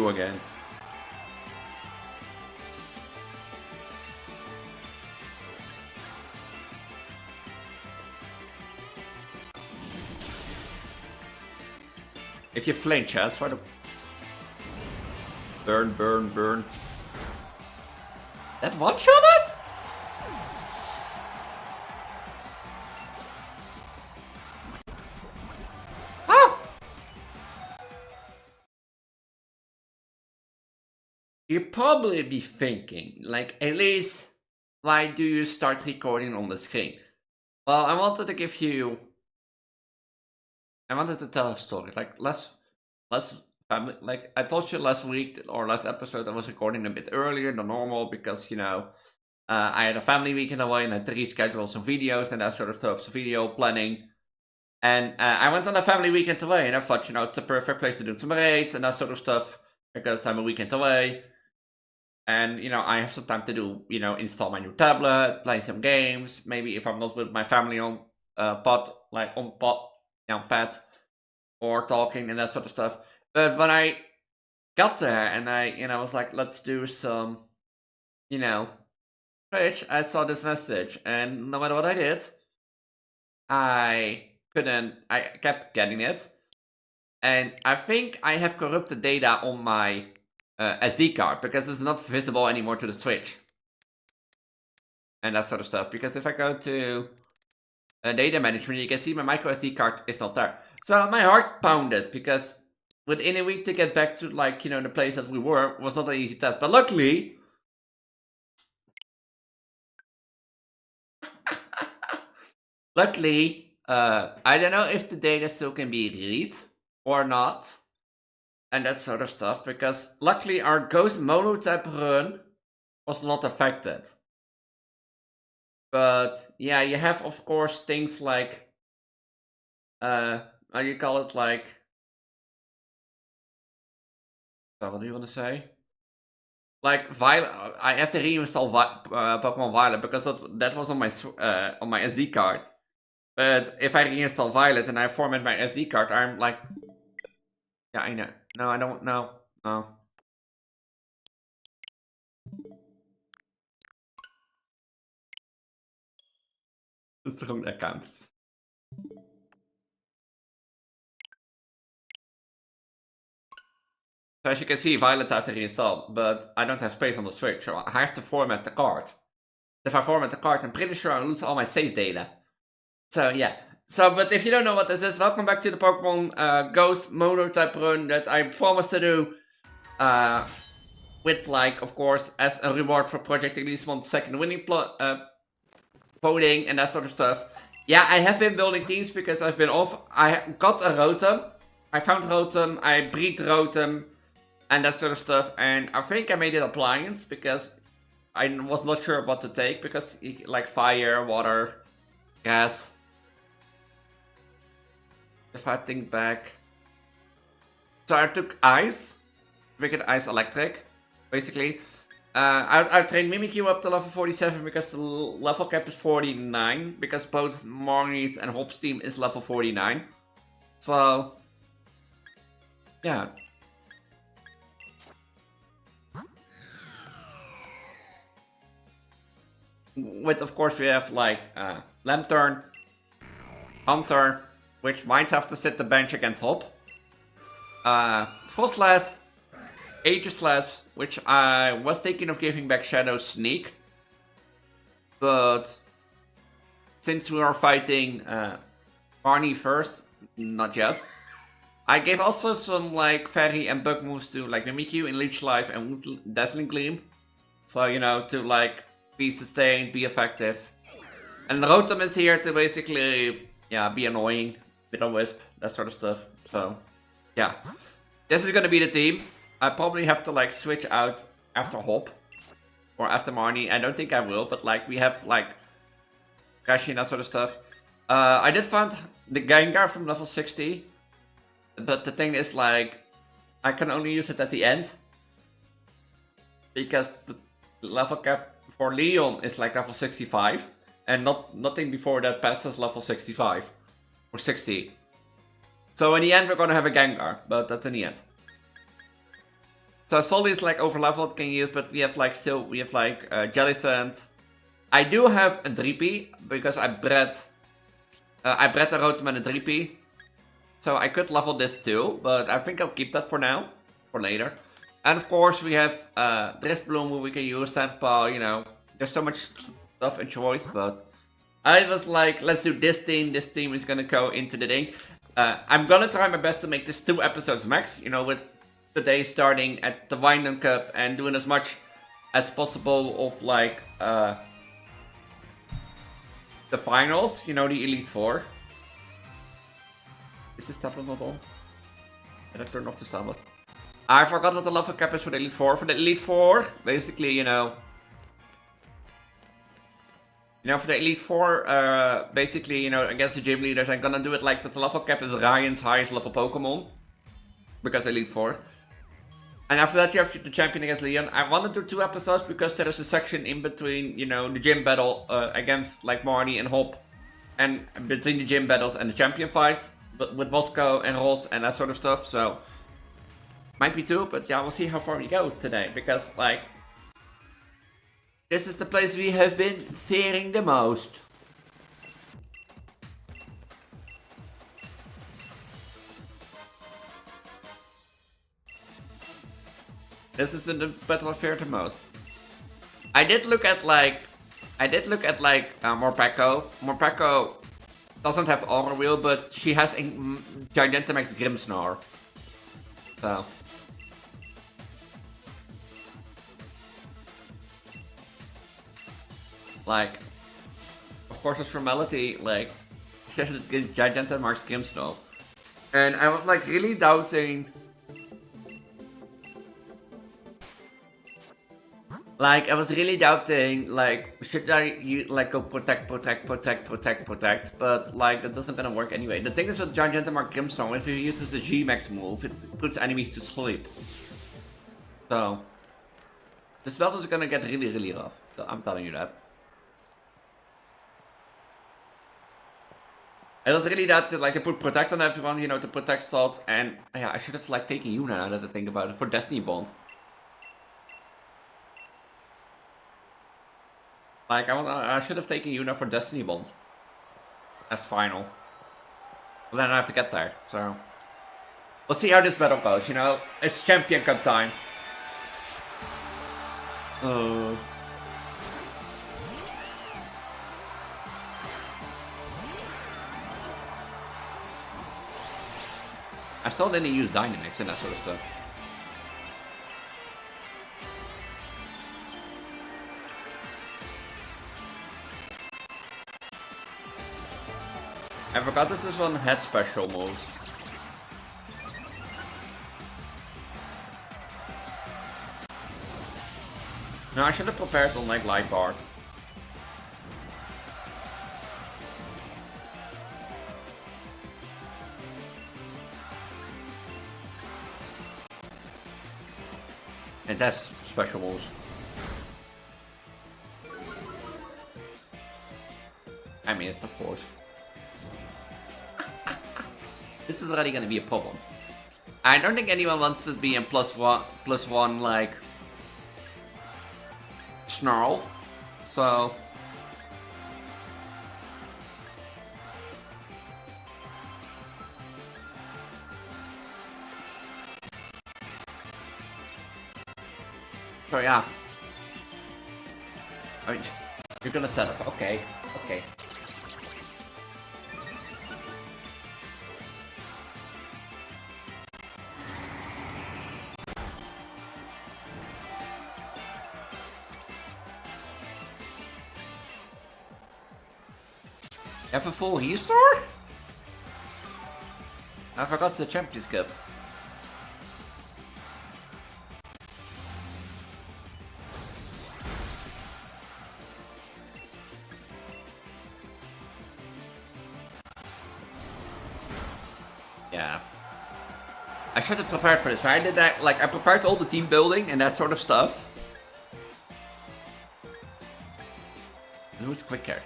you again. If you flinch, that's for the... Burn, burn, burn. That one-shot it? Ah! You'd probably be thinking, like, Elise, why do you start recording on the screen? Well, I wanted to give you... I wanted to tell a story, like, last family, like, I told you last week, or last episode, I was recording a bit earlier than normal, because, you know, I had a family weekend away, and I had to reschedule some videos, and that sort of stuff, so video planning, and I went on a family weekend away, and I thought, you know, it's the perfect place to do some raids, and that sort of stuff, because I'm a weekend away, and, you know, I have some time to do, you know, install my new tablet, play some games, maybe if I'm not with my family on pad, or talking and that sort of stuff. But when I got there and I was like, let's do some, you know, Twitch, I saw this message, and no matter what I did, I kept getting it. And I think I have corrupted data on my SD card, because it's not visible anymore to the Switch. And that sort of stuff, because if I go to data management, you can see my micro SD card is not there. So my heart pounded, because within a week to get back to, like, you know, the place that we were was not an easy task. But luckily, I don't know if the data still can be read or not, and that sort of stuff, because luckily our Ghost Monotype run was not affected. But yeah, you have, of course, things like, how do you call it, like, so what do you want to say? Like, Violet, I have to reinstall Pokemon Violet, because that was on my SD card. But if I reinstall Violet and I format my SD card, I'm like, yeah, I know. No, I don't know. No. That's the wrong account. So as you can see, Violet I have to reinstall, but I don't have space on the Switch, so I have to format the card. If I format the card, I'm pretty sure I lose all my save data. So yeah. So, but if you don't know what this is, welcome back to the Pokemon Ghost Monotype run that I promised to do. With, like, of course, as a reward for Project Elise 1 second winning voting and that sort of stuff. Yeah, I have been building teams because I've been off. I got a Rotom. I found Rotom, I breed Rotom, and that sort of stuff. And I think I made it Appliance because I was not sure what to take, because, like, fire, water, gas. If I think back. So I took Ice. Wicked Ice Electric, basically. I trained Mimikyu up to level 47 because the level cap is 49, because both Marnie's and Hop's team is level 49. So, yeah. With, of course, we have, like, Lantern, Hunter, which might have to sit the bench against Hop. Frostlass, Aegislash, which I was thinking of giving back Shadow Sneak, but since we are fighting Marnie first, not yet. I gave also some, like, Fairy and Bug moves to, like, Mimikyu in Leech Life and Dazzling Gleam, so, you know, to, like, be sustained, be effective. And Rotom is here to basically, yeah, be annoying, bit of Wisp, that sort of stuff. So, yeah, this is gonna be the team. I probably have to, like, switch out after Hop or after Marnie. I don't think I will, but, like, we have, like, Kashi and that sort of stuff. I did find the Gengar from level 60, but the thing is, like, I can only use it at the end, because the level cap for Leon is, like, level 65, and nothing before that passes level 65 or 60. So in the end, we're gonna have a Gengar, but that's in the end. So Sully is like overleveled, can use, but we have like Jelly Sand. I do have a Drippy because I bred a Rotom and a Drippy. So I could level this too, but I think I'll keep that for now, for later. And of course we have Driftbloom who we can use, Sandpaw, you know. There's so much stuff and choice, but I was like, let's do this team. This team is gonna go into the day. I'm gonna try my best to make this 2 episodes max, you know, with today starting at the Wind Cup and doing as much as possible of like the finals, you know, the Elite Four. Is this tablet not on? Did I turn off the tablet? I forgot what the level cap is for the Elite Four. For the Elite Four, basically, you know, for the Elite Four, basically, you know, against the gym leaders, I'm gonna do it like that the level cap is Ryan's highest level Pokemon. Because Elite Four. And after that you have the champion against Leon. I want to do 2 episodes because there is a section in between, you know, the gym battle against like Marnie and Hop. And between the gym battles and the champion fights. But with Bosco and Ross and that sort of stuff, so... Might be 2, but yeah, we'll see how far we go today. Because, like... This is the place we have been fearing the most. This is the battle I fear the most. I did look at like Morpeko. Morpeko doesn't have Aura Wheel, but she has a Gigantamax Grimsnarl. So. Like, of course it's formality, like, she has a Gigantamax Grimsnarl. And I was like really doubting. Like, I was really doubting, like, should I like go protect, but like that doesn't gonna work anyway. The thing is with Gigantamax Grimsnarl, if he uses the Gmax move, it puts enemies to sleep. So this battle is gonna get really, really rough. So I'm telling you that. I was really that like I put protect on everyone, you know, to protect Salt, and yeah, I should have like taken Yuna now that I think about it for Destiny Bond. Like, I should have taken Yuna for Destiny Bond. As final. But then I have to get there, so... We'll see how this battle goes, you know? It's Champion Cup time. I still didn't use Dynamax and that sort of stuff. I forgot this is one head special moves. No, I should have prepared on like Light Guard. And that's special moves. I missed, of course. This is already gonna be a problem. I don't think anyone wants to be in +1 like Snarl. So yeah. Oh, you're gonna set up. Okay. Okay. Have a full restore? I forgot the Champions Cup. Yeah. I should have prepared for this. I did that, like, I prepared all the team building and that sort of stuff. Who's quicker?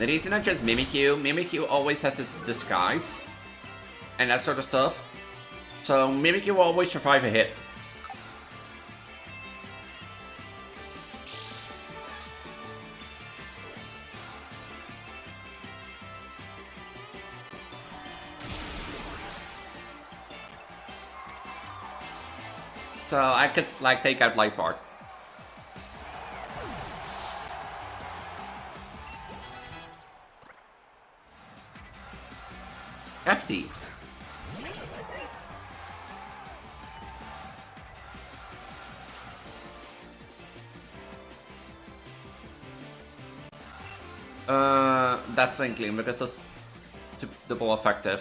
The reason I just Mimikyu always has this disguise and that sort of stuff. So Mimikyu will always survive a hit. So I could like take out Light Part. Hefty. That's thinking because that's double effective.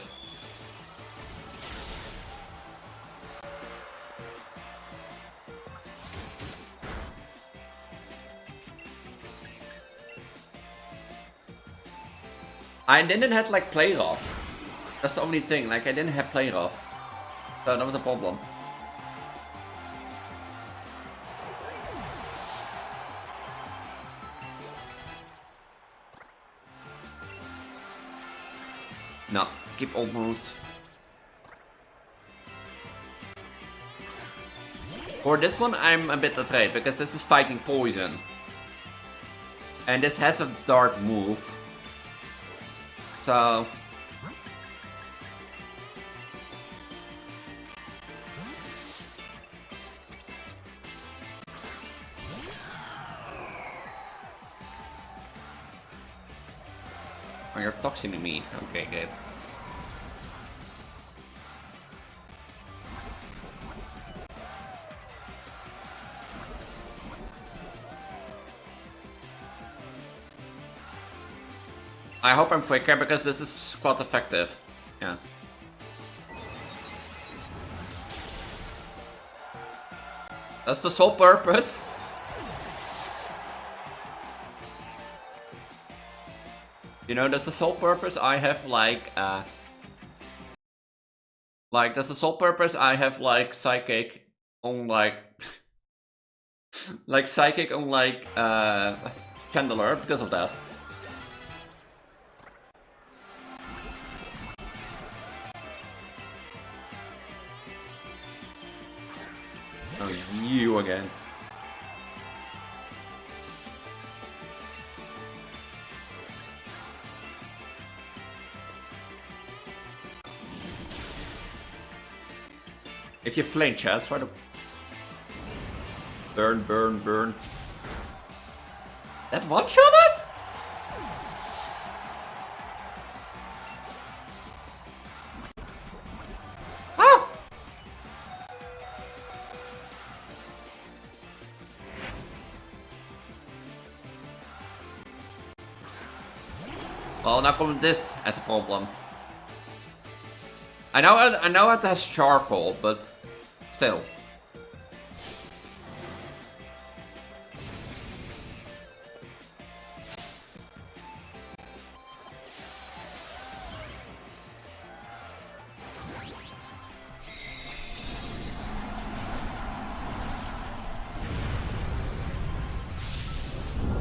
I didn't have like play rough. That's the only thing, like I didn't have play rough. So that was a problem. No, keep almost. For this one I'm a bit afraid because this is fighting poison. And this has a dart move. So oh, you're toxining me. Okay, good. I hope I'm quicker because this is quite effective. Yeah. That's the sole purpose. You know, that's the sole purpose I have like that's the sole purpose I have like psychic on like like psychic on like Chandler because of that. Oh, you again. If you flinch, try to burn, burn, burn. That one shot it? Ah! Well, now comes this as a problem. I know it has charcoal, but still.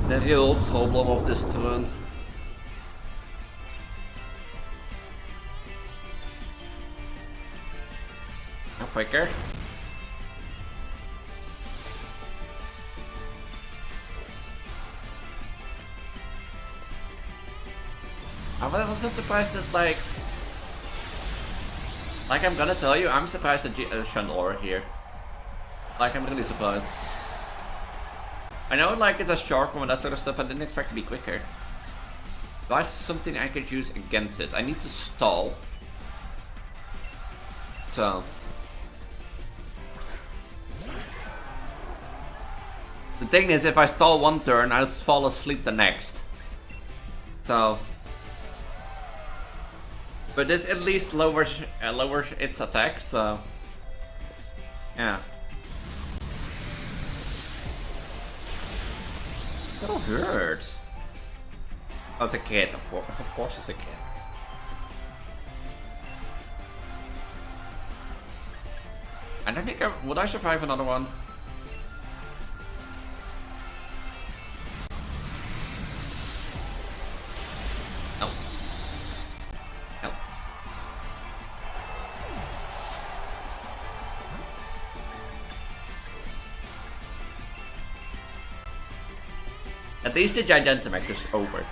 The real problem of this turn. Quicker. I was not surprised that like I'm gonna tell you, I'm surprised at Chandler here. Like I'm really surprised. I know like it's a shark and that sort of stuff, I didn't expect to be quicker. That's something I could use against it. I need to stall. So the thing is, if I stall one turn, I'll fall asleep the next. So, but this at least lowers its attack. So, yeah. Still hurts. Oh, it's a kid, of course. Of course, it's a kid. And I think would I survive another one? At least the dynamax is over.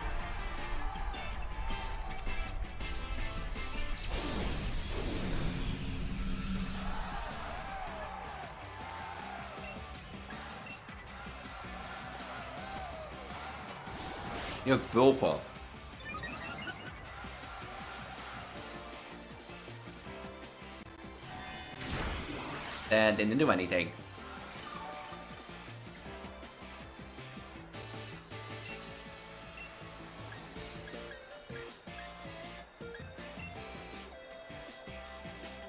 You have Bulpa. That didn't do anything.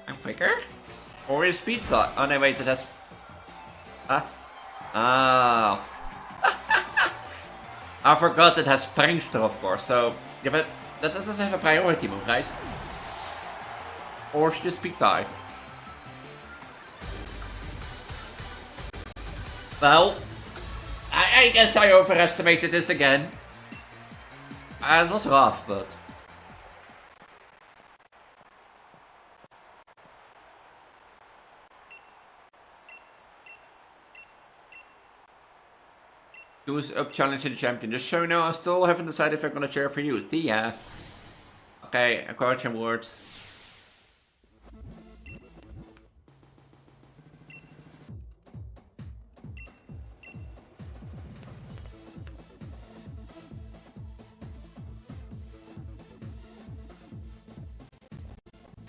I'm quicker? Or is pizza? Oh no, wait, it has. Huh? Oh. I forgot it has Prankster, of course, so. Yeah, but that doesn't have a priority move, right? Or just speak die. Well, I guess I overestimated this again. It was rough, but. Who's up challenging the champion? Just so you know, I still haven't decided if I'm gonna cheer for you. See ya. Okay, encouraging words.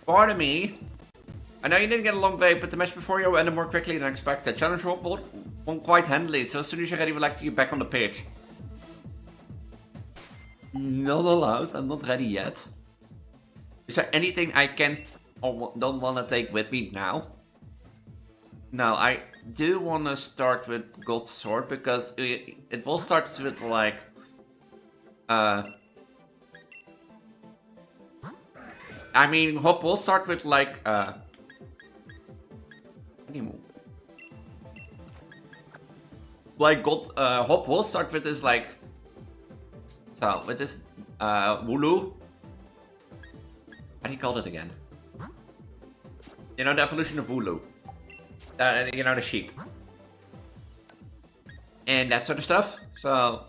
Pardon me. I know you didn't get a long break, but the match before you ended more quickly than expected. Challenge roadblock won quite handily, so as soon as you're ready, we'd like to get back on the pitch. Not allowed, I'm not ready yet. Is there anything I can't or don't want to take with me now? No, I do want to start with God's Sword, because it will start with like... I mean, Hop will start with like... Like Hop will start with this like... So, with this Wooloo. How do you call it again? You know, the evolution of Wooloo. You know, the sheep. And that sort of stuff. So...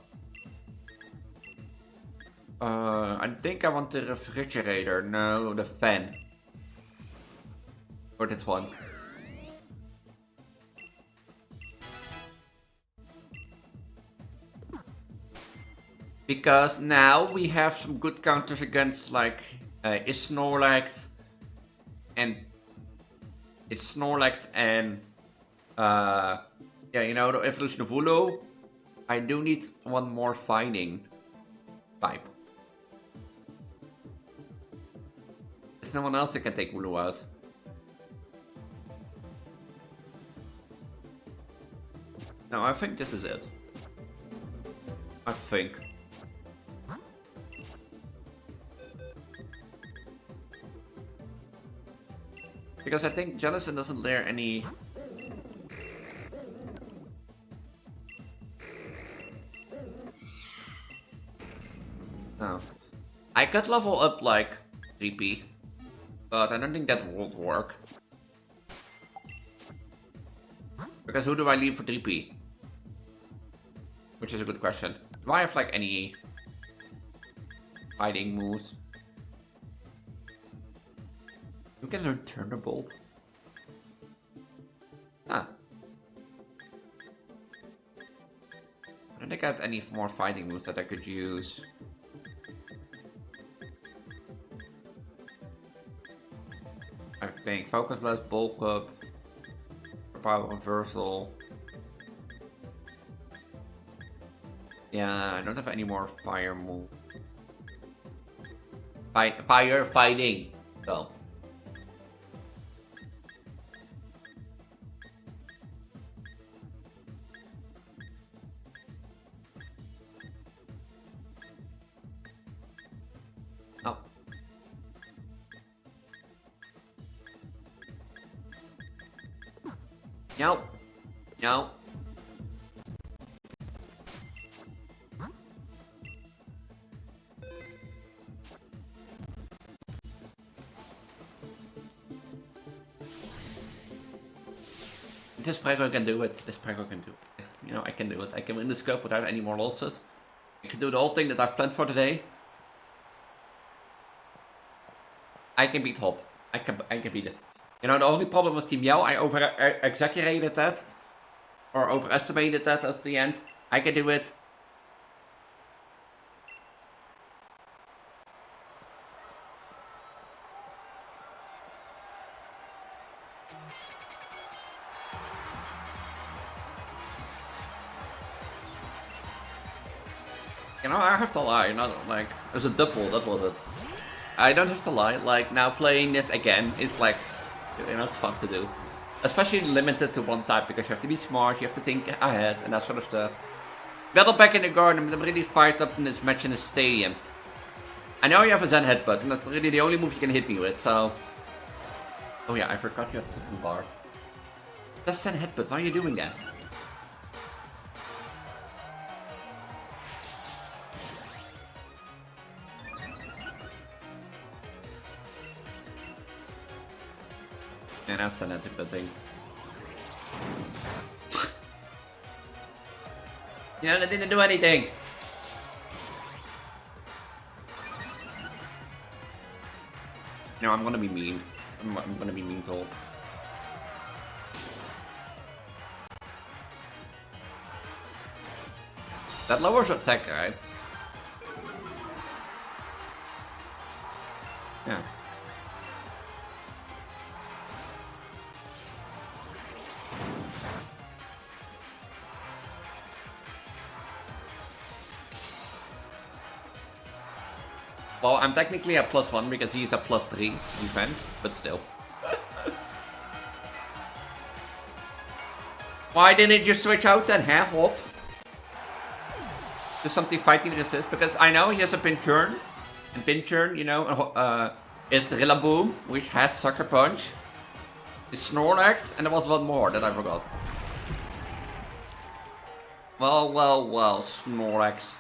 I think I want the refrigerator. No, the fan. Or this one. Because now we have some good counters against like is Snorlax and it's Snorlax and yeah, you know, the evolution of Wooloo. I do need one more fighting type. There's no one else that can take Wooloo out. No, I think this is it. I think. Because I think Jellicent doesn't layer any... No. I could level up like 3p, but I don't think that would work. Because who do I leave for 3p? Which is a good question. Do I have like any fighting moves? You can learn Thunderbolt. Huh. I don't think I had any more fighting moves that I could use. I think Focus Blast, Bulk Up, Power Reversal. Yeah, I don't have any more fire move. Fire fighting. So. Oh. No. No. This Preggo can do it. This Preggo can do it. You know, I can do it. I can win the scope without any more losses. I can do the whole thing that I've planned for today. I can beat Hop. I can beat it. You know, the only problem was Team Yell. I over-exaggerated that. Or overestimated that at the end. I can do it. You know, I have to lie, not like, there's a double, that was it. I don't have to lie, like, now playing this again is like, you know, it's fun to do. Especially limited to one type, because you have to be smart, you have to think ahead, and that sort of stuff. Battle back in the garden, but I'm really fired up in this match in the stadium. I know you have a Zen headbutt, and that's really the only move you can hit me with, so... Oh yeah, I forgot you had Totem Bard. That's Zen headbutt, why are you doing that? Yeah, now Zen headbutting. Yeah, that didn't do anything! No, I'm gonna be mean. I'm gonna be mean to all. That lowers your attack, right? Yeah. Well, I'm technically at +1 because he's at +3 defense, but still. Why didn't you switch out then, huh, Hop? Do something fighting resist, because I know he has a pin turn. And pin turn, you know, is Rillaboom, which has Sucker Punch. Is Snorlax, and there was one more that I forgot. Well, Snorlax.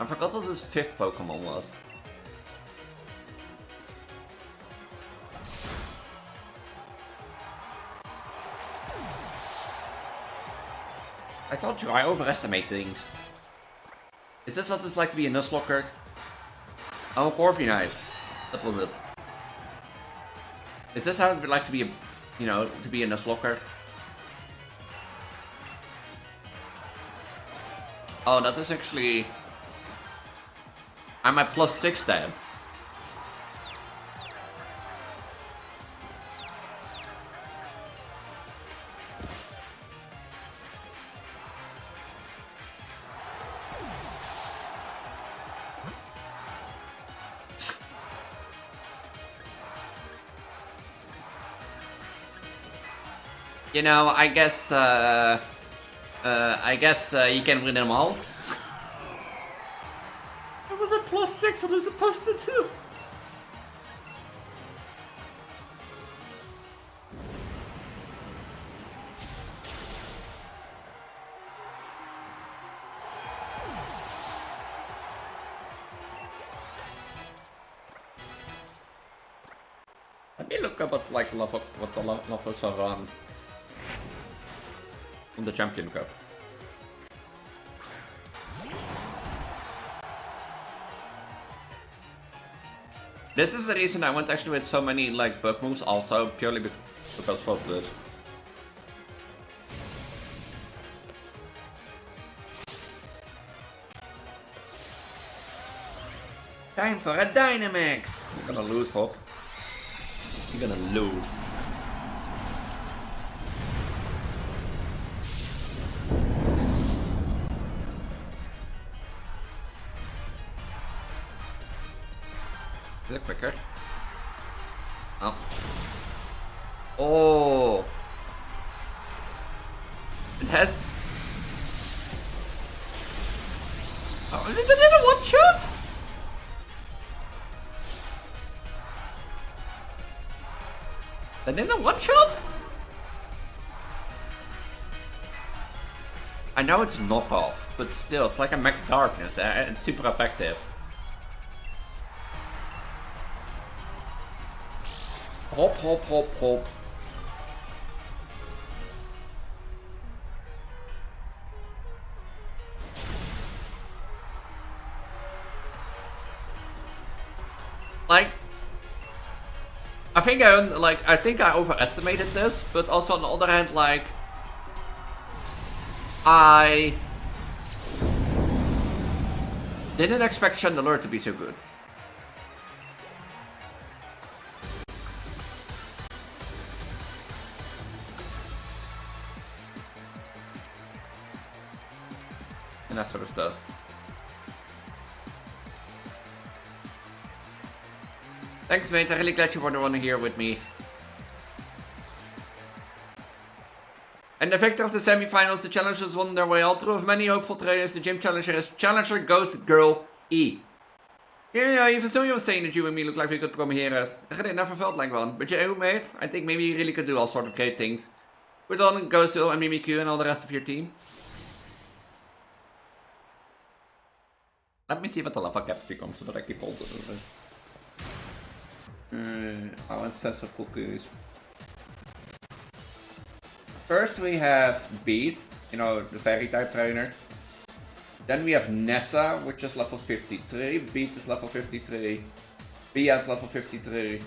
I forgot what his 5th Pokemon was. I told you, I overestimate things. Is this what it's like to be a Nuzlocke? Oh, Corviknight. That was it. Is this how it would like to be a, you know, to be a Nuzlocke? Oh, that is actually... I'm at +6 then. You know, I guess you can win them all. I was at +6, what was I supposed to do? Let me look up what like what the levels are on the Champion Cup. This is the reason I went actually with so many like bug moves, also purely because of this. Time for a Dynamax! You're gonna lose, Hop. You're gonna lose. Is it quicker? Oh. Oh! It has... Oh, is it a one-shot? That didn't a one-shot? I know it's knockoff, but still, it's like a max darkness, and it's super effective. Hop, hop, hop, hop. Like, I think I overestimated this, but also on the other hand, like, I didn't expect Chandelier to be so good. And that sort of stuff. Thanks, mate. I'm really glad you were the one here with me. And the victor of the semi-finals, the challengers won their way all through with many hopeful trainers. The gym challenger is Challenger Ghost Girl E. Yeah, even so you were saying that you and me look like we could come here as. It never felt like one. But you, mate, I think maybe you really could do all sort of great things. With on Ghost Girl and Mimikyu and all the rest of your team. Let me see what the lava caps become so that I keep hold of it. Our ancestral cookies. First we have Beat, you know, the fairy type trainer. Then we have Nessa, which is level 53. Beat is level 53. Bia is level 53.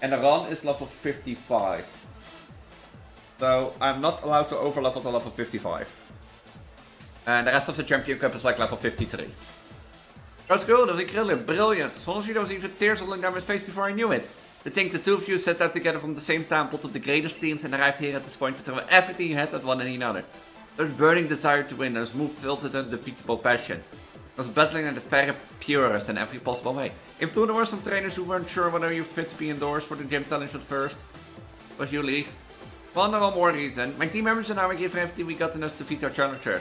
And Aran is level 55. So I'm not allowed to overlevel to level 55. And the rest of the Champion Cup is like level 53. That's cool, that was incredible, brilliant. Honestly, there was even tears rolling down my face before I knew it. To think the two of you set out together from the same town, plotted the greatest teams, and arrived here at this point to throw everything you had at one and another. There's burning desire to win, there's move filled with undefeatable passion. There's battling in the very purest in every possible way. If there were some trainers who weren't sure whether you fit to be endorsed for the gym challenge at first, was you, Lee? Well, no more reason. My team members and I gave everything we got in us to defeat our challenger.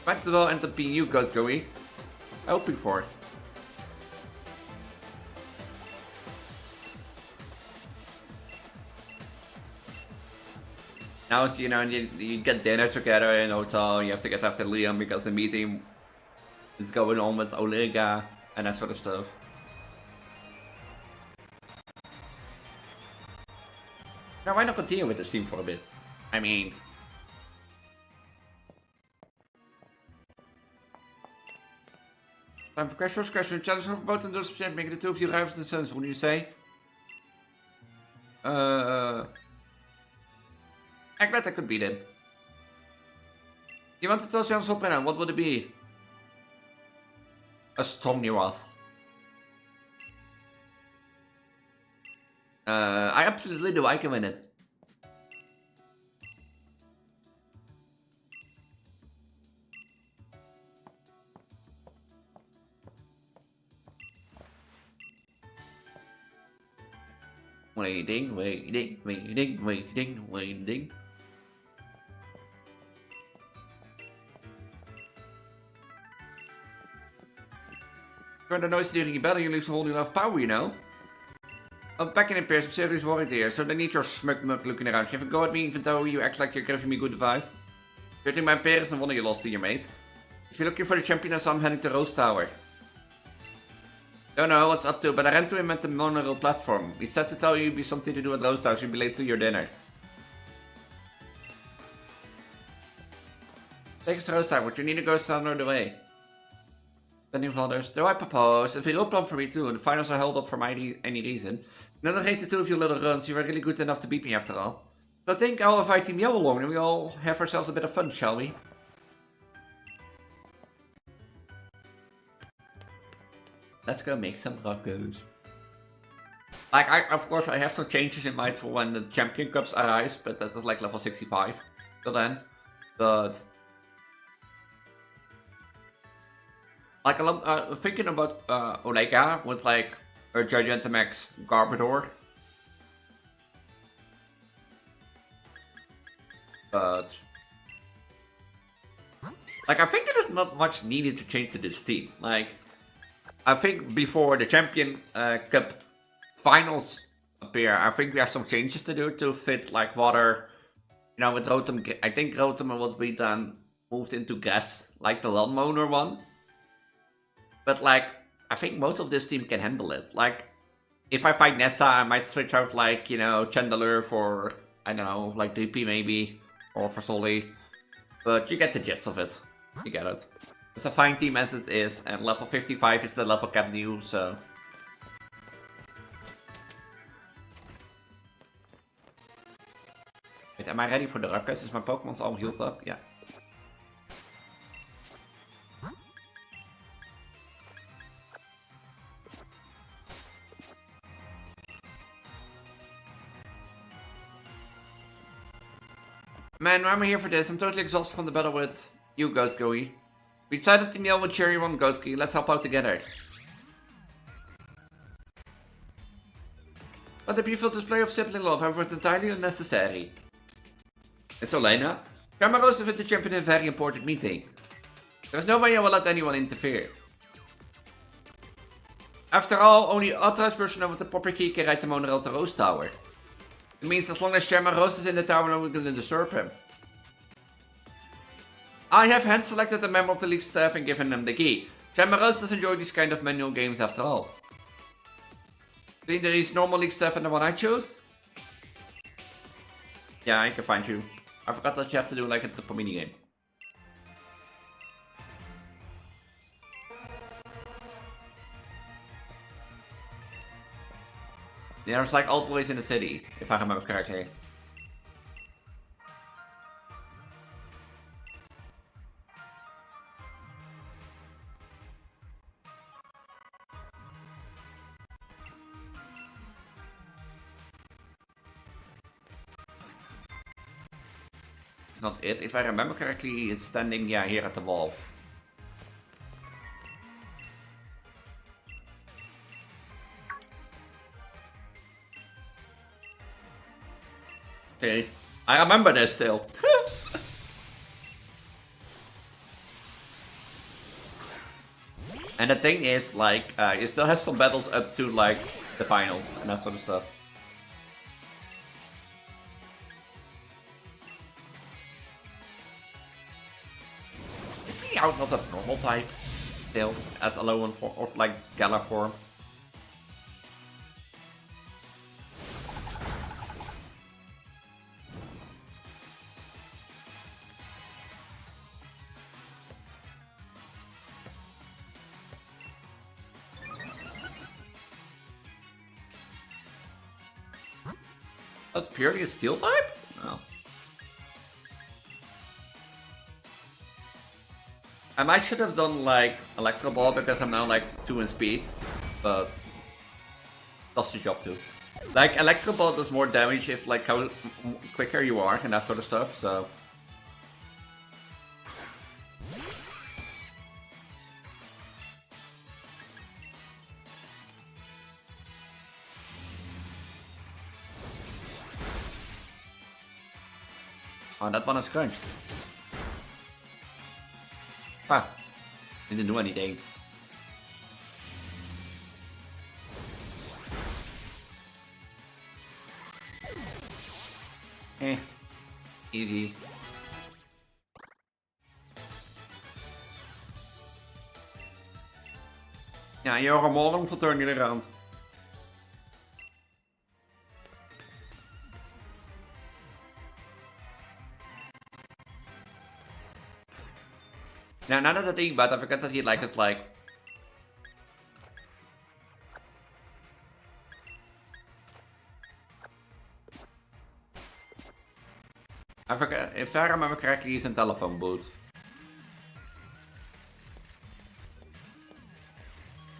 Might as well end up being you, Ghost-Goey. Hoping for it. Now, so, you know, you get dinner together in a hotel, you have to get after Liam because the meeting is going on with Olega and that sort of stuff. Now, why not continue with this team for a bit? I mean... Time for question. Challenge for both and those making the two of you rivals and sons. What do you say? I bet I could beat him. You want to tell us your answer right now? What would it be? A strong new ass. I absolutely do. I can win it. Waiting. When the noise during your battle, you lose a whole new lot of power, you know? I'm back in Pierce, I'm seriously worried here, so they need your smug mug looking around. You have a go at me even though you act like you're giving me good advice. Hurting my parents and one of you lost to your mate. If you're looking for the champion, I'm heading to Rose Tower. Don't know what's up to, but I ran to him at the monorail platform. He said to tell you be something to do at Rose Tower, so you'll be late to your dinner. Take us to Rose Tower, but you need to go somewhere the way. Sending fathers, though I propose, if you plan for me too, and the finals are held up for any reason, then I'll rate the two of you little runs, you were really good enough to beat me after all. So I think I'll invite Team Yellow along and we all have ourselves a bit of fun, shall we? Let's go make some rockos. Like, of course, I have some changes in mind for when the Champion Cups arise, but that is like level 65 till then. But... like, thinking about Olega with like a Gigantamax Garbodor. But... like, I think there is not much needed to change to this team. Like, I think before the Champion Cup finals appear, I think we have some changes to do to fit like water You know, with Rotom, I think Rotom will be then moved into Gas, like the Lawnmower one. But like, I think most of this team can handle it. Like, if I fight Nessa, I might switch out like, you know, Chandelure for, I don't know, like DP maybe, or for Solly. But you get the gist of it. You get it. It's a fine team as it is, and level 55 is the level cap new, so... Wait, am I ready for the ruckus? Is my Pokemon's all healed up? Yeah. Man, why am I here for this? I'm totally exhausted from the battle with you, Ghostgoey. We decided to meal with Cherry 1 Ghostgoey. Let's help out together. What a beautiful display of sibling love, however, it's entirely unnecessary. It's Olena. Cameros with the champion in a very important meeting. There's no way I will let anyone interfere. After all, only authorized personnel with the proper key can ride the monorail to Rose Tower. It means as long as Chairman Rose is in the tower, no one can disturb him. I have hand-selected a member of the League staff and given them the key. Chairman Rose does enjoy these kind of manual games after all. Legndarys, normal League staff and the one I chose? Yeah, I can find you. I forgot that you have to do like a triple minigame. There's like all the ways in the city, if I remember correctly. It's not it. If I remember correctly, he is standing, yeah, here at the wall. Okay, I remember this still. And the thing is, like, you still have some battles up to, like, the finals and that sort of stuff. Is Meowth not a normal type still, as Alolan form, or like Galar form? That's purely a steel type? No. I might should have done like Electro Ball because I'm now like 2 in speed, but does the job too. Like Electro Ball does more damage if like how quicker you are and that sort of stuff, so. Oh, that one is crunched. Ah, didn't do anything. Easy. Ja, you're more than for turning it around. Now that I think about it, I forgot that he like is like... I forgot, if I remember correctly, he's in telephone booth.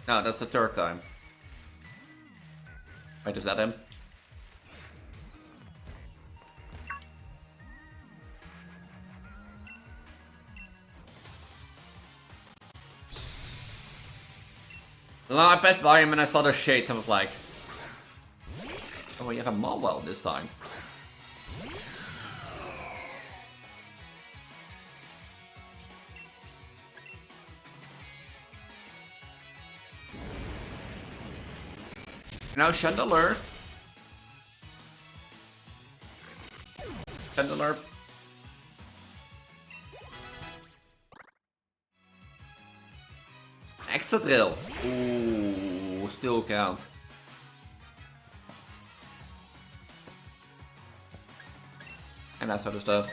No, that's the third time. Wait, is that him? No, I passed by him and I saw the shades and was like... Oh, you have a Mawile this time. Now Chandelure. Chandelure Extra drill. Ooh, still count. And that sort of stuff.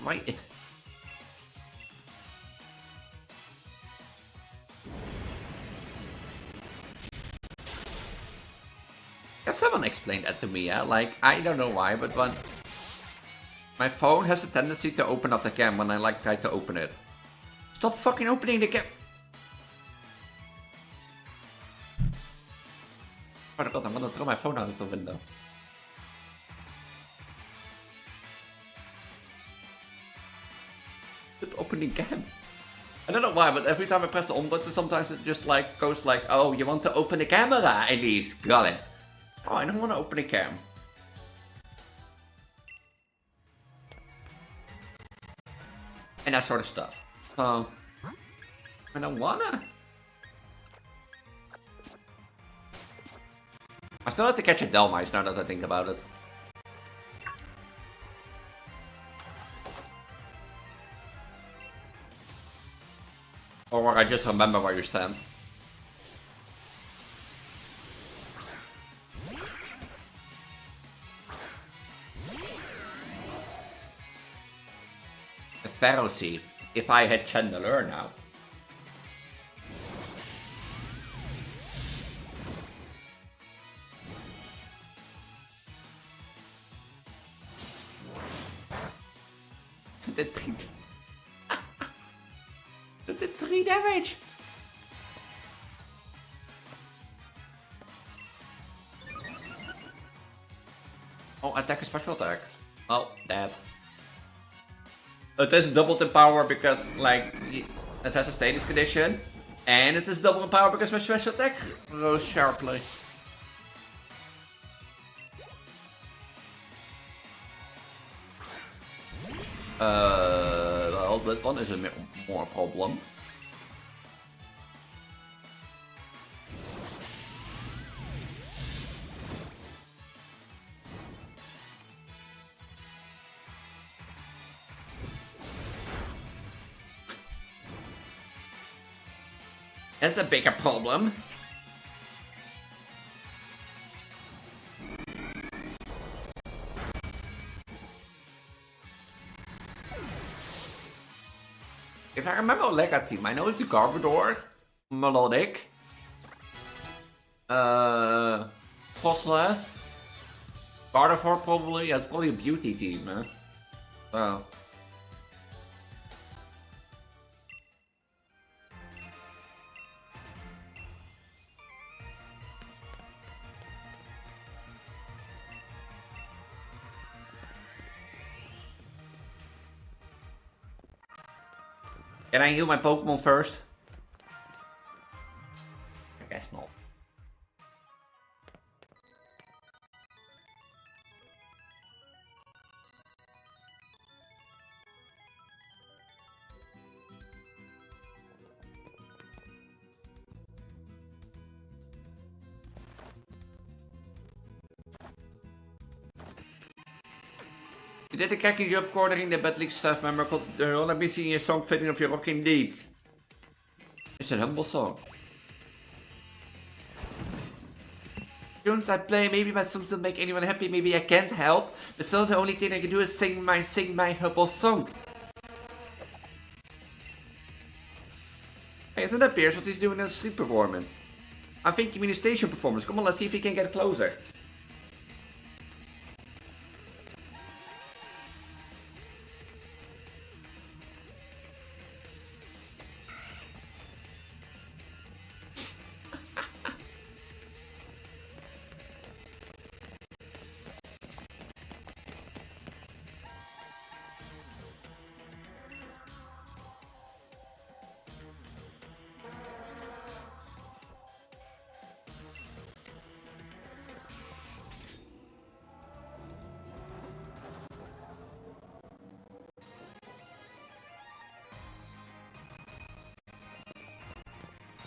Why? Can someone explain that to me, yeah? Like, I don't know why, but when my phone has a tendency to open up the cam when I like try to open it. Stop fucking opening the cam! Oh my god, I'm gonna throw my phone out of the window. Stop opening cam. I don't know why, but every time I press the on button, sometimes it just like goes like, oh, you want to open the camera, Elise? Got it. Oh, I don't want to open the cam. And that sort of stuff. So, I don't wanna. I still have to catch a Delmice now that I think about it. Or I just remember where you stand. The Pharaoh Seed. If I had Chandelier now. The 3 the 3 damage. Oh, attack and special attack. Oh, dead. It is doubled in power because, like, it has a status condition. And it is doubled in power because my special attack rose sharply. Well, that one is a more problem. That's a bigger problem. If I remember Lega team, I know it's a Garbodor, Melodic, Frostless, Gardevoir probably. Yeah, it's probably a beauty team, man. Wow. Can I heal my Pokemon first? I guess not. You did a khaki job coordinating the Bad League staff member called let me see your song fitting of your rocking deeds. It's a humble song. Tunes I play, maybe my songs don't make anyone happy, maybe I can't help. But still the only thing I can do is sing my humble song. Hey, isn't that Pierce what he's doing in a street performance? I think you mean a station performance. Come on, let's see if he can get closer.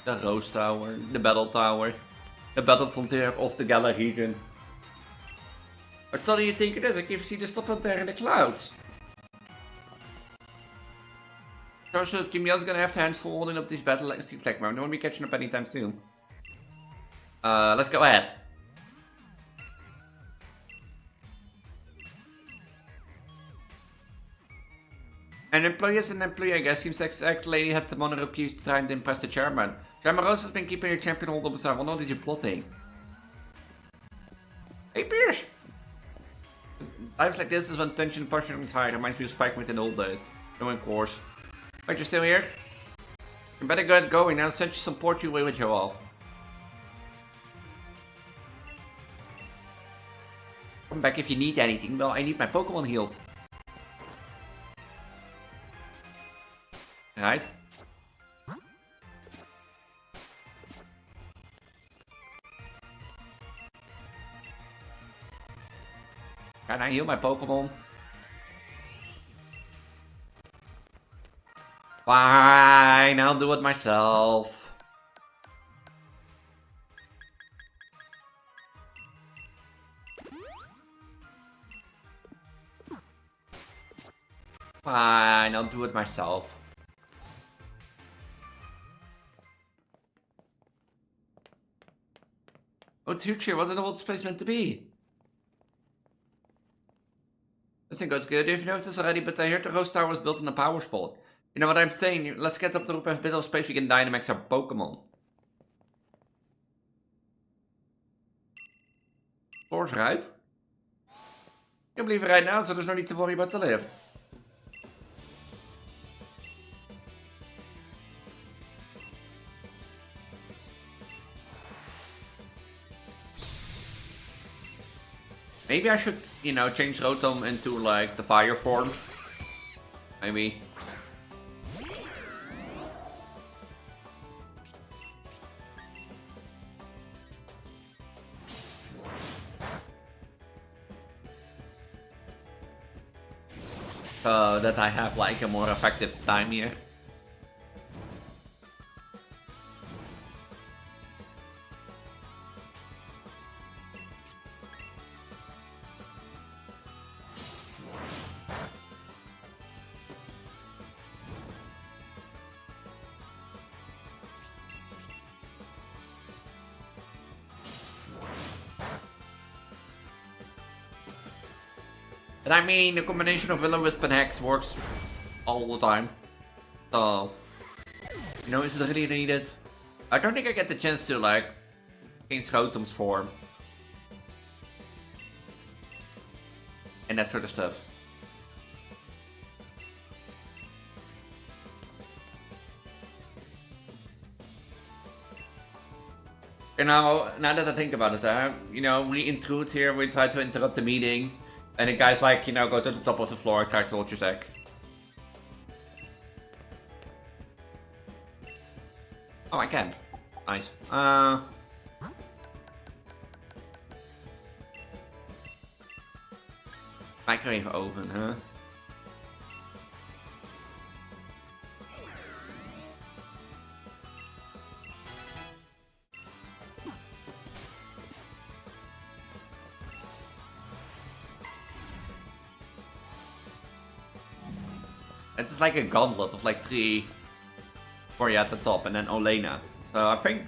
The Rose Tower, the Battle Tower, the Battle Frontier of the Gala region. What do you think it is? I can even see the stop out there in the clouds. also Kimya's gonna have to handful holding up this battle like Steve Fleckman. I don't want to be catching up anytime soon. Let's go ahead. An employee is an employee, I guess. Seems the exact lady had the monarch accused trying to impress the chairman. Chairman Rose has been keeping your champion hold up beside. What is you plotting? Hey, Pierce! Times like this is when tension and passion is high. Reminds me of Spike in the old days. Going course. But you're still here? You better get going now. Send some support your way with you all. Come back if you need anything. Well, I need my Pokemon healed. Right? Can I heal my Pokemon? Fine, I'll do it myself. Fine, I'll do it myself. Oh, Vtuber, wasn't all this place meant to be? This thing goes good. You've noticed already, but I heard the Rose Tower was built in a power spot. You know what I'm saying? Let's get up the roof and have a bit of space we can dynamax our Pokemon. Floor's right. You can leave it right now, so there's no need to worry about the lift. Maybe I should, you know, change Rotom into, like, the fire form. Maybe. So that I have, like, a more effective time here. And I mean, the combination of Will-O-Wisp and Hex works all the time. So, you know, is it really needed? I don't think I get the chance to, like, change Rotom's form. And that sort of stuff. You know, now that I think about it, you know, we intrude here, we try to interrupt the meeting. And the guy's like, you know, go to the top of the floor, try to hold your deck. Oh, I can. Nice. Microwave oven, huh? It's like a gauntlet of like 3 for you at the top and then Olena. So I think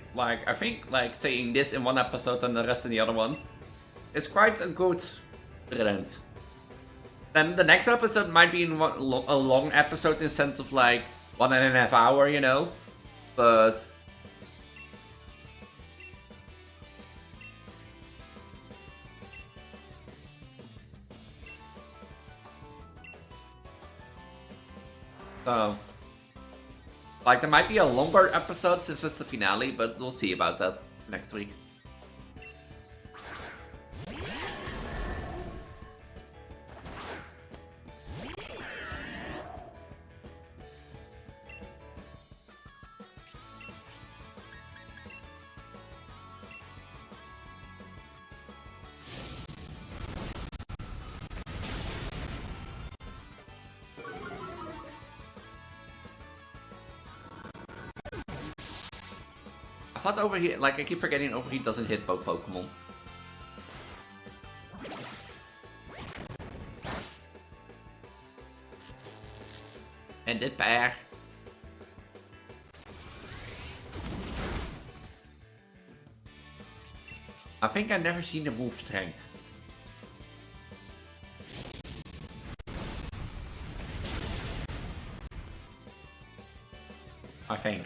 like saying this in one episode and the rest in the other one is quite a good trend. Then the next episode might be in a long episode in the sense of like 1.5 hours, you know, but so, like, there might be a longer episode since it's the finale, but we'll see about that next week. I thought Overheat, like, I keep forgetting Overheat doesn't hit both Pokemon. En dit pair. think I've never seen the move strength. I think.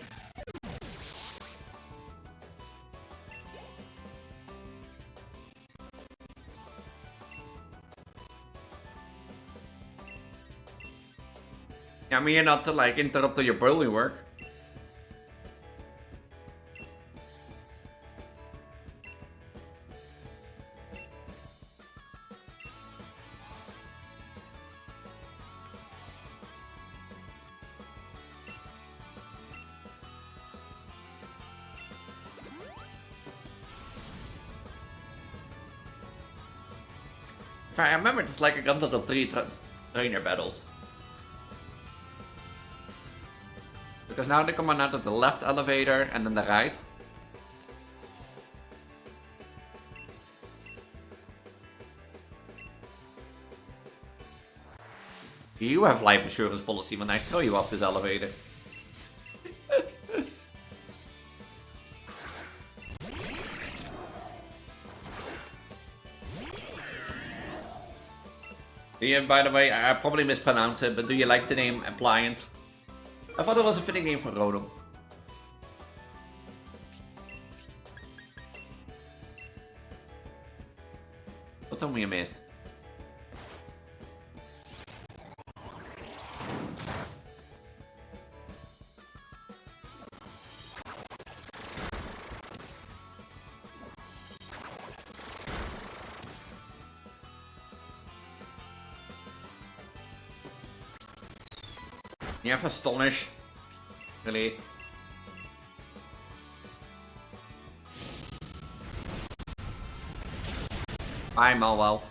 I mean, not to like interrupt your brilliant work. I remember it's like a gauntlet of 3 trainer battles. Because now they come out of the left elevator and then the right. You have life insurance policy when I throw you off this elevator. Yeah, by the way, I probably mispronounced it, but do you like the name Appliance? I thought it was a fitting name for Rodom. What told me you missed? You have Astonish. Really? Bye, Malwell.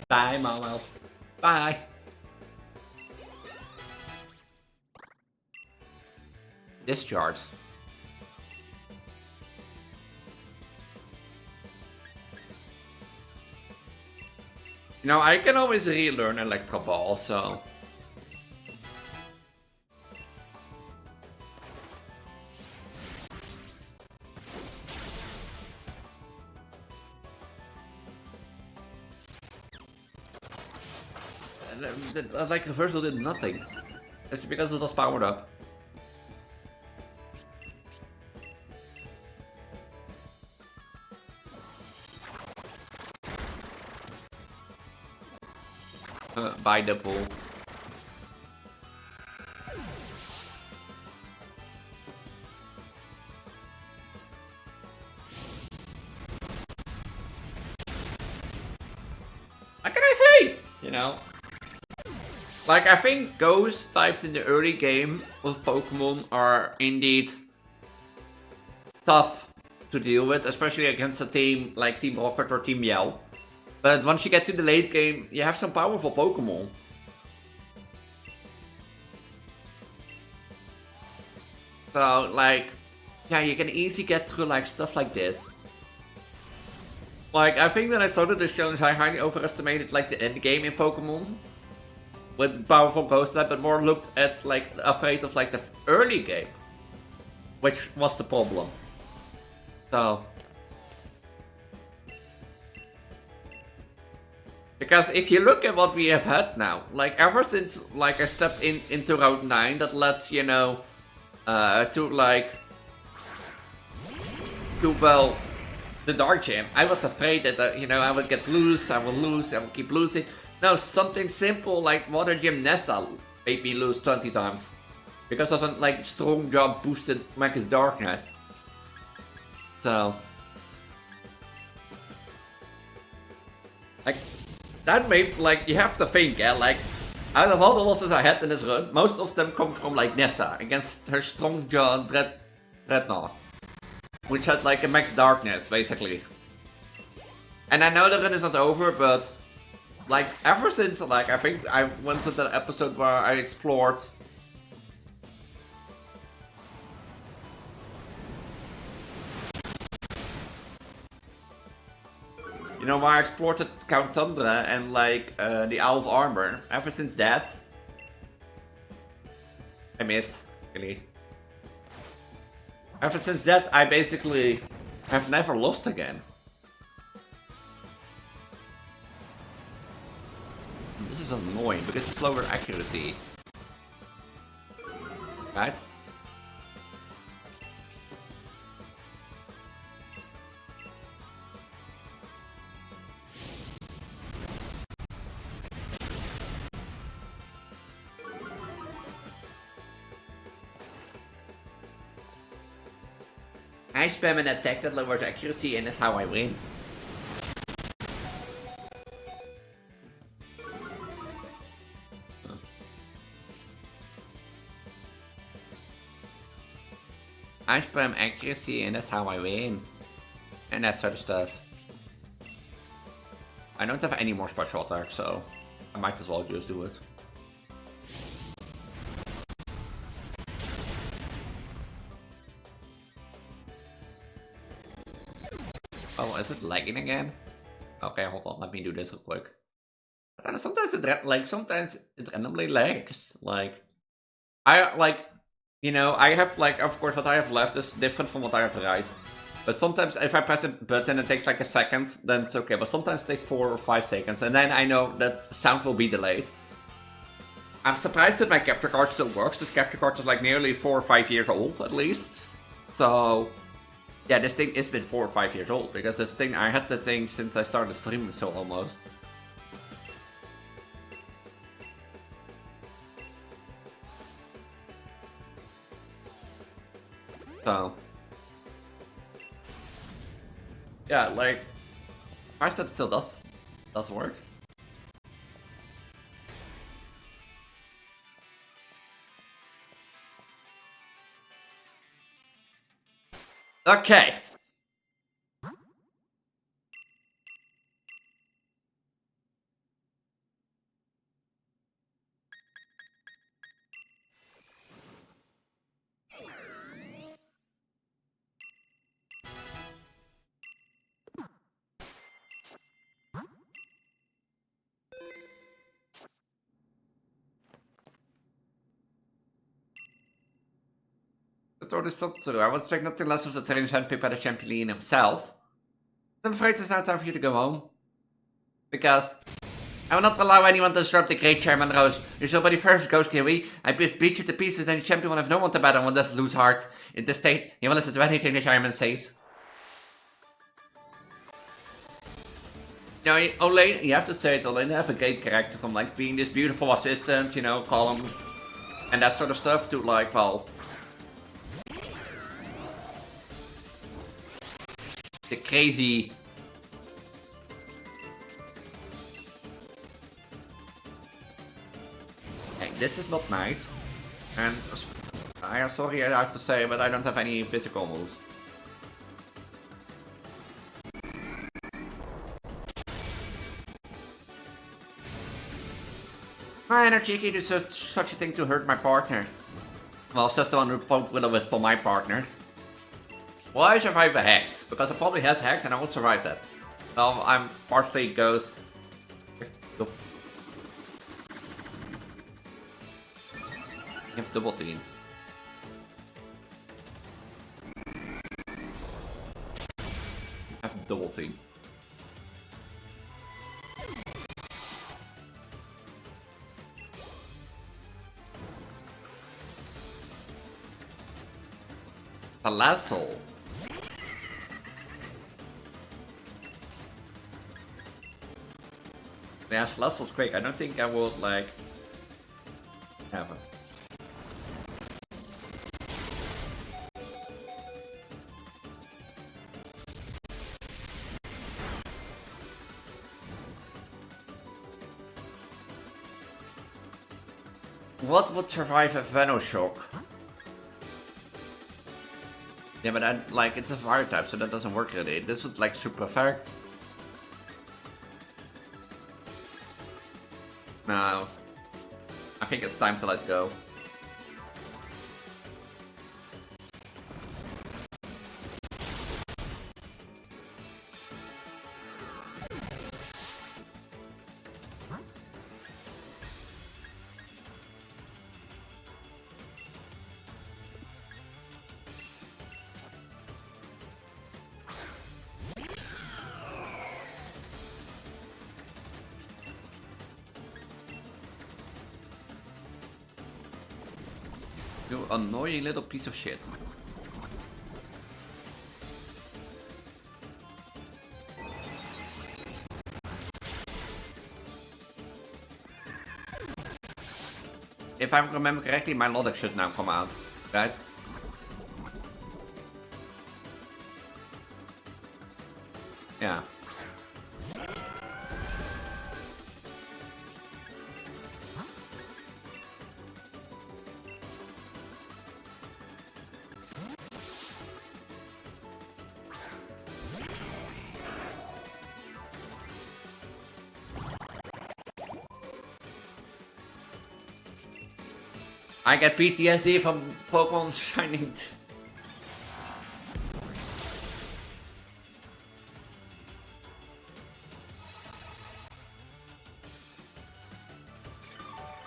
Bye, Malwell. Bye. Discharge. You know, I can always relearn Electro Ball, so... Like, reversal did nothing. It's because it was powered up. By the pool. What can I say? You know? Like, I think ghost types in the early game with Pokemon are indeed tough to deal with, especially against a team like Team Rocket or Team Yell. But once you get to the late game, you have some powerful Pokemon. So, like, yeah, you can easily get through, like, stuff like this. Like, I think when I started this challenge, I highly overestimated, like, the end game in Pokemon. With powerful ghost type, but more looked at, like, afraid of, like, the early game. Which was the problem. So... Because if you look at what we have had now, like ever since like I stepped into Route 9, that led, you know, to like, well, the Dark Gym, I was afraid that, you know, I would get loose, I will lose, I will keep losing. No, something simple like Water Gym Nessa made me lose 20 times. Because of a like strong jump boosted Magus Darkness. So... Like... That made, like, you have to think, yeah, like, out of all the losses I had in this run, most of them come from, like, Nessa, against her strong jaw Dreadnought. Which had, like, a max darkness, basically. And I know the run is not over, but, like, ever since, like, I think I went to the episode where I explored... You know, where I explored the Count Tundra and, like, the Owl of Armor. Ever since that, I missed, really. Ever since that, I basically have never lost again. This is annoying because it's lower accuracy. Right? I spam an attack that lowers accuracy and that's how I win. I spam accuracy and that's how I win. And that sort of stuff. I don't have any more special attacks, so I might as well just do it. Oh, is it lagging again? Okay, hold on, let me do this real quick. And sometimes it randomly lags. Like, I have of course what I have left is different from what I have right. But sometimes if I press a button it takes like a second, then it's okay. But sometimes it takes 4 or 5 seconds, and then I know that sound will be delayed. I'm surprised that my capture card still works. This capture card is like nearly 4 or 5 years old at least. So yeah, this thing has been 4 or 5 years old, because I had the thing since I started streaming, so almost. So yeah, like, surprised that still does work. Okay. The thought is up too. I was expecting nothing less of the training handpicked by the champion himself. I'm afraid it's now time for you to go home. Because I will not allow anyone to disrupt the great Chairman Rose. You shall be the first Ghost Kiwi. I beat you to pieces, and the champion will have no one to battle and does lose heart. In this state, he will listen to anything the Chairman says. No, Olene, you have to say it, Olene have a great character from like being this beautiful assistant, calm, and that sort of stuff, to like, well, the crazy. Hey, this is not nice, and I am sorry I have to say, but I don't have any physical moves. My energy key is such a thing to hurt my partner. Well, it's just the one who poked with a wisp on my partner. Will I survive a hex? Because it probably has hex and I won't survive that. Well, I'm partially ghost. You have double team. I have double team. Colossal. Yeah, Colossal's quick. I don't think I would like have it. What would survive a Venoshock? Yeah, but it's a fire type, so that doesn't work really. This would like super effect. No. I think it's time to let go. You annoying little piece of shit. If I remember correctly, my logic should now come out, right? Yeah. I get PTSD from Pokemon shining.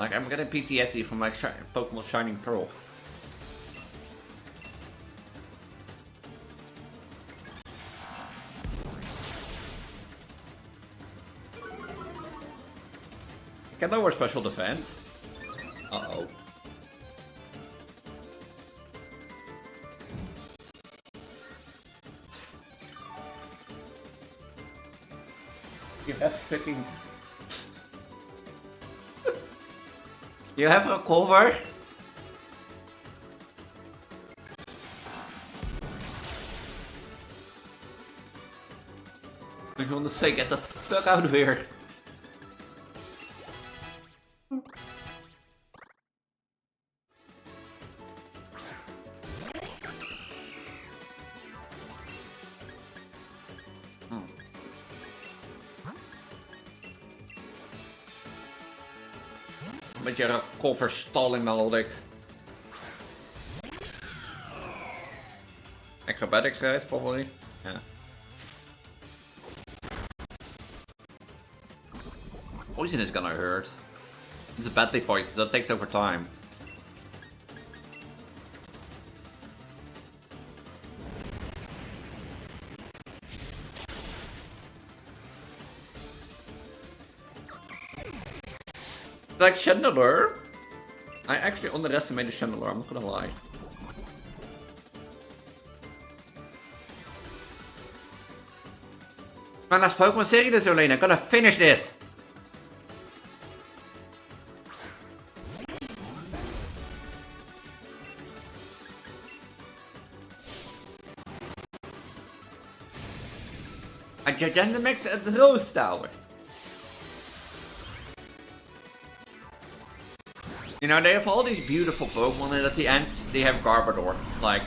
Like, I'm getting PTSD from like Pokemon Shining Pearl. I can lower special defense. Uh-oh. You have freaking... You have a cover? I just want to say, get the fuck out of here. Beetje cover stalling melodic. Acrobatics right, probably. Yeah. Poison is gonna hurt. It's a badly poison, so it takes over time. Like Chandler? I actually underestimated Chandler, I'm not gonna lie. My last Pokemon series, Olena, I'm gonna finish this! A dynamax at the Rose Tower. You know, they have all these beautiful Pokemon, and at the end, they have Garbodor. Like...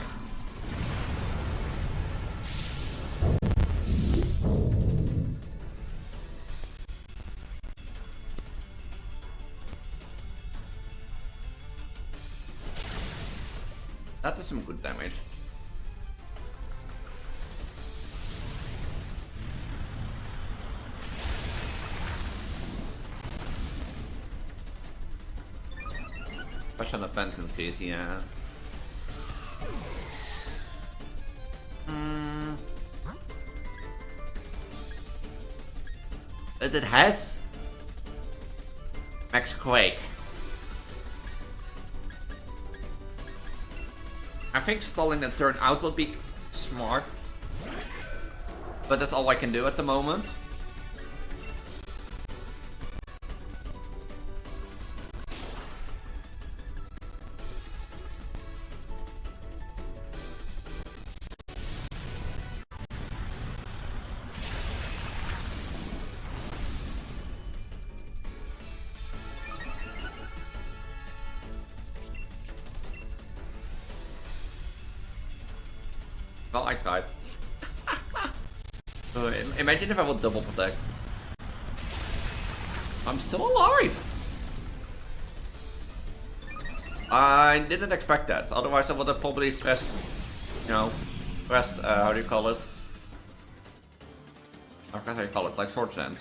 That is some good damage. Special offense in case, yeah. But it has Max Quake. I think stalling the turn out will be smart, but that's all I can do at the moment. Well, I tried. Imagine if I would double protect. I'm still alive! I didn't expect that. Otherwise I would have probably pressed, you know, how do you call it? I forgot how you call it, like Sword Sand.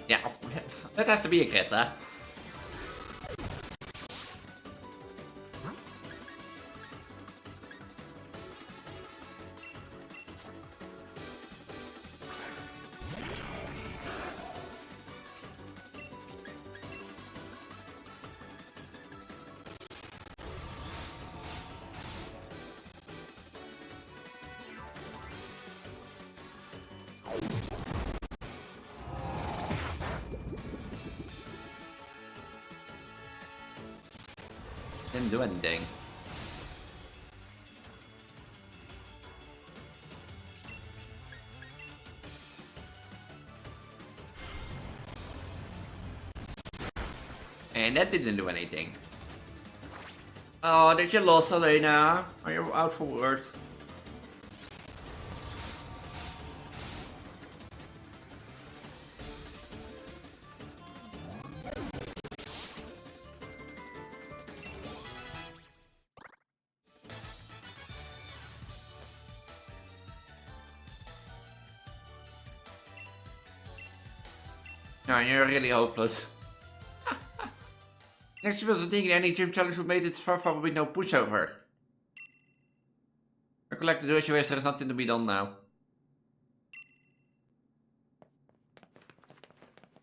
Yeah, that has to be a crit, huh? Didn't do anything. And that didn't do anything. Oh, did you lose, Elena? Are you out for words? No, you're really hopeless. Next was thinking any gym challenge we made it far probably no pushover. I collect the dirty waste, there is nothing to be done now.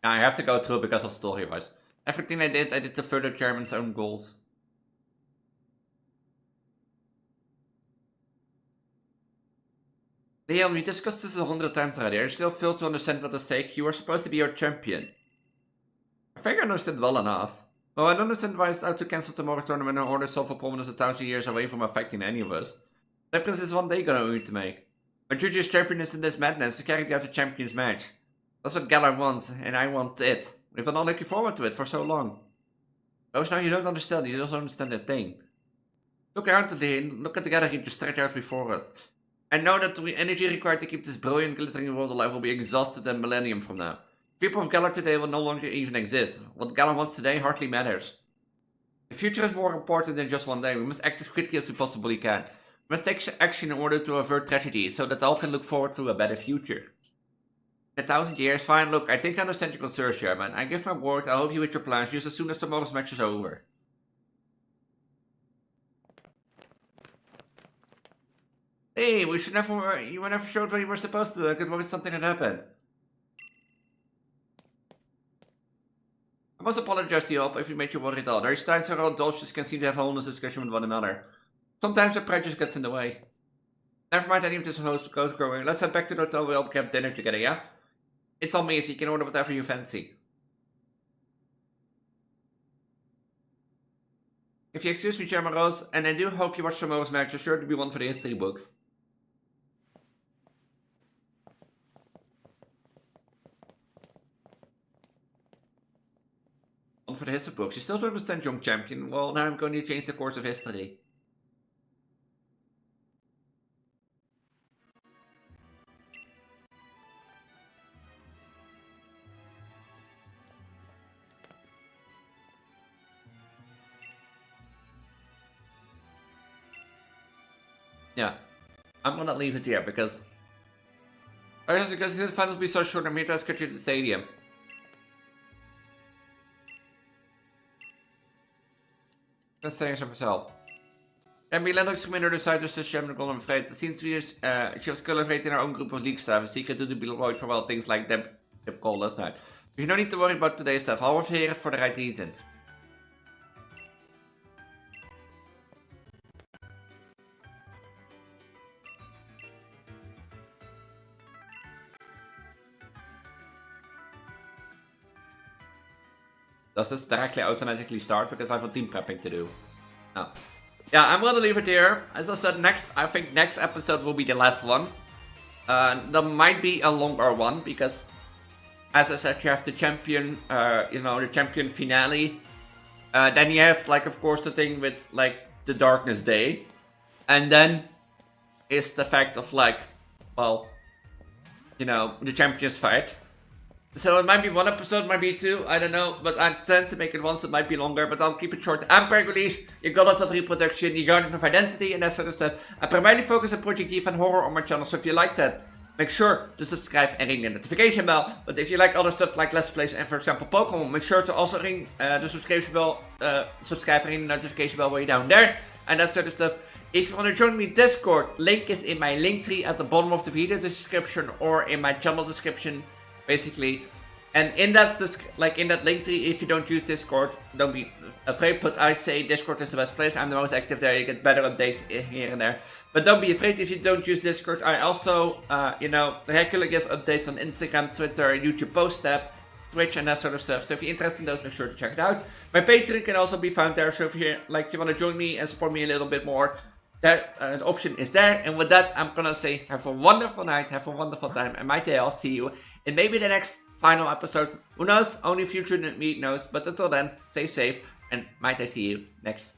I have to go through because of story-wise. Everything I did to further Chairman's own goals. Leon, we discussed this 100 times already. I still fail to understand what the stake. You are supposed to be your champion. I think I understand well enough. Well, I don't understand why it's out to cancel tomorrow's tournament in order to solve a problem that's 1,000 years away from affecting any of us. The difference is one day gonna need to make. My duty as champion is in this madness to carry out the champion's match. That's what Galar wants, and I want it. We've been not looking forward to it for so long. Those now you don't understand, you don't understand a thing. Look around today and look at the gathering just stretched out before us. I know that the energy required to keep this brilliant glittering world alive will be exhausted a millennium from now. People of Galar today will no longer even exist. What Galar wants today hardly matters. The future is more important than just one day. We must act as quickly as we possibly can. We must take action in order to avert tragedy, so that all can look forward to a better future. 1,000 years? Fine, look, I think I understand your concerns, Chairman. I give my word, I'll help you with your plans just as soon as tomorrow's match is over. Hey, you were never showed what you were supposed to do. I could avoid something that happened. I must apologize to you all if we made you worry at all. There is times where all adults just can't seem to have a honest discussion with one another. Sometimes the pride just gets in the way. Never mind any of this host goes growing. Let's head back to the hotel. We'll have dinner together, yeah? It's on me, so you can order whatever you fancy. If you excuse me, Chairman Rose, and I do hope you watch tomorrow's match, you're sure to be one for the history books. One for the history books. You still don't understand, young champion. Well, now I'm going to change the course of history. Yeah, I'm gonna leave it here because this final will be so short. I'm here to escort you to the stadium. Let's say it myself. En Milan commander decided to shame the golden afraid. It seems to be she was still afraid in her own group of league staff. A secret to be avoid for well things like them call last night. You don't need to worry about today's stuff. I'll here for the right reasons. Does this directly automatically start? Because I have a team prepping to do. Oh. Yeah, I'm gonna leave it here. As I said, I think next episode will be the last one. There might be a longer one, because as I said, you have the champion, the champion finale. Then you have, like, of course, the thing with, like, the Darkness Day. And then is the fact of, like, well, the champions fight. So it might be one episode, might be two, I don't know, but I tend to make it once, it might be longer, but I'll keep it short. I'm Preggo, you got lots of reproduction, you got of identity and that sort of stuff. I primarily focus on Project Eve and horror on my channel, so if you like that, make sure to subscribe and ring the notification bell. But if you like other stuff like Let's Plays and for example Pokemon, make sure to also ring the subscribe bell, subscribe and ring the notification bell way down there, and that sort of stuff. If you want to join me Discord, link is in my link tree at the bottom of the video description or in my channel description. Basically, and in that link tree, if you don't use Discord, don't be afraid, but I say Discord is the best place. I'm the most active there, you get better updates here and there. But don't be afraid if you don't use Discord. I also, regularly give updates on Instagram, Twitter, and YouTube post tab. Twitch and that sort of stuff. So if you're interested in those, make sure to check it out. My Patreon can also be found there. So if you want to join me and support me a little bit more, that the option is there. And with that, I'm gonna say have a wonderful night, have a wonderful time, and mytchials, see you in maybe the next final episode. Who knows? Only future me knows. But until then, stay safe, and might I see you next